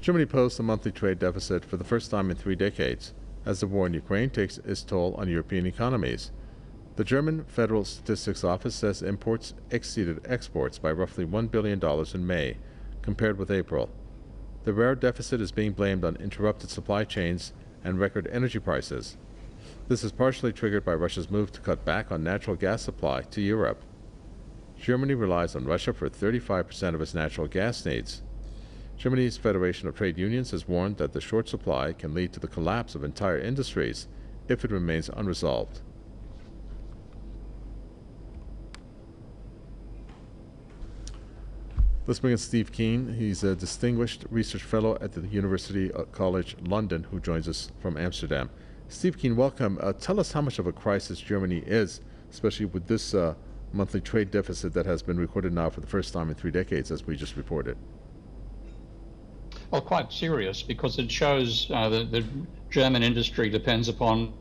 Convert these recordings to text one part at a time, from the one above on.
Germany posts a monthly trade deficit for the first time in 3 decades, as the war in Ukraine takes its toll on European economies. The German Federal Statistics Office says imports exceeded exports by roughly $1 billion in May, compared with April. The rare deficit is being blamed on interrupted supply chains and record energy prices. This is partially triggered by Russia's move to cut back on natural gas supply to Europe. Germany relies on Russia for 35% of its natural gas needs. Germany's Federation of Trade Unions has warned that the short supply can lead to the collapse of entire industries if it remains unresolved. Let's bring in Steve Keen. He's a distinguished research fellow at the University College London, who joins us from Amsterdam. Steve Keen, welcome. Tell us how much of a crisis Germany is, especially with this monthly trade deficit that has been recorded now for the first time in 3 decades, as we just reported. Well, quite serious, because it shows that the German industry depends upon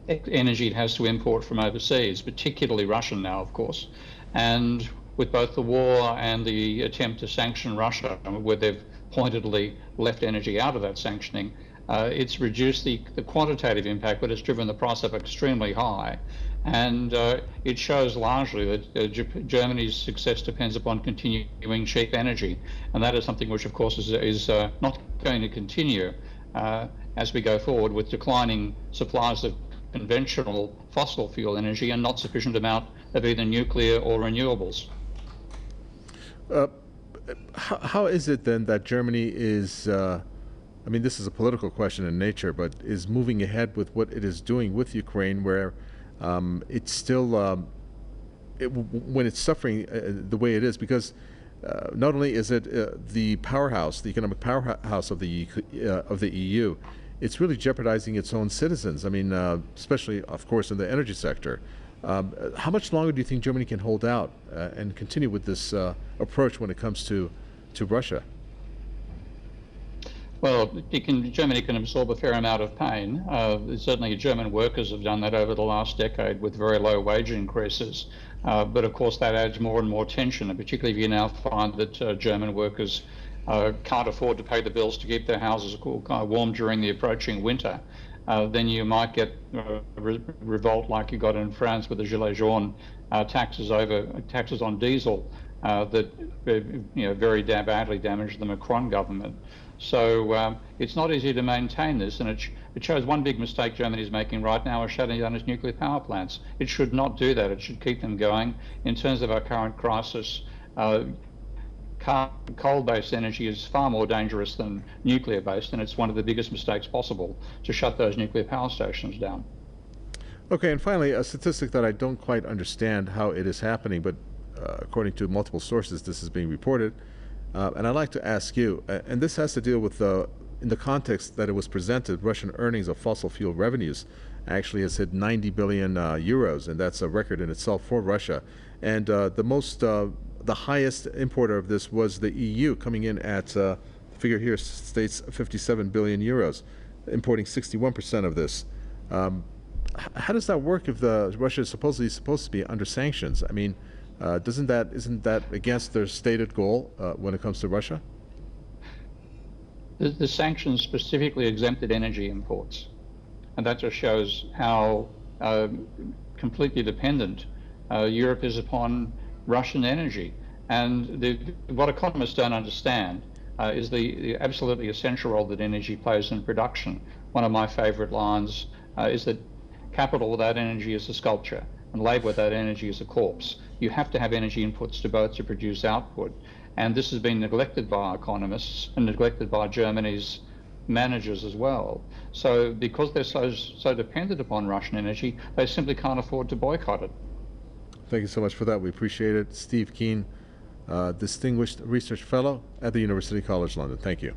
energy it has to import from overseas, particularly Russian now, of course. And with both the war and the attempt to sanction Russia, where they've pointedly left energy out of that sanctioning, it's reduced the quantitative impact, but it's driven the price up extremely high. And it shows largely that Germany's success depends upon continuing cheap energy. And that is something which, of course, is not going to continue as we go forward, with declining supplies of conventional fossil fuel energy and not sufficient amount of either nuclear or renewables. How is it then that Germany is, I mean, this is a political question in nature, but is moving ahead with what it is doing with Ukraine, where it's still, when it's suffering the way it is, because not only is it the powerhouse, the economic powerhouse of the EU, it's really jeopardizing its own citizens. I mean, especially, of course, in the energy sector. How much longer do you think Germany can hold out and continue with this approach when it comes to Russia? Well, Germany can absorb a fair amount of pain. Certainly German workers have done that over the last decade with very low wage increases. But of course that adds more and more tension, and particularly if you now find that German workers can't afford to pay the bills to keep their houses warm during the approaching winter. Then you might get revolt like you got in France with the Gilets jaunes, taxes on diesel that very badly damaged the Macron government. So it's not easy to maintain this, and it shows one big mistake Germany is making right now is shutting down its nuclear power plants. It should not do that. It should keep them going. In terms of our current crisis, coal-based energy is far more dangerous than nuclear-based, and it's one of the biggest mistakes possible to shut those nuclear power stations down. Okay, and finally, a statistic that I don't quite understand how it is happening, but according to multiple sources, this is being reported. And I'd like to ask you, and this has to deal with, in the context that it was presented, Russian earnings of fossil fuel revenues actually has hit 90 billion euros, and that's a record in itself for Russia. And the highest importer of this was the EU, coming in at, the figure here states 57 billion euros, importing 61% of this. How does that work if Russia is supposed to be under sanctions? I mean, isn't that against their stated goal when it comes to Russia? The sanctions specifically exempted energy imports, and that just shows how completely dependent Europe is upon Russian energy. And what economists don't understand is the absolutely essential role that energy plays in production. One of my favorite lines is that capital without energy is a sculpture, and labor without energy is a corpse. You have to have energy inputs to both to produce output. And this has been neglected by economists and neglected by Germany's managers as well. So because they're so dependent upon Russian energy, they simply can't afford to boycott it. Thank you so much for that. We appreciate it. Steve Keen, Distinguished Research Fellow at the University College London. Thank you.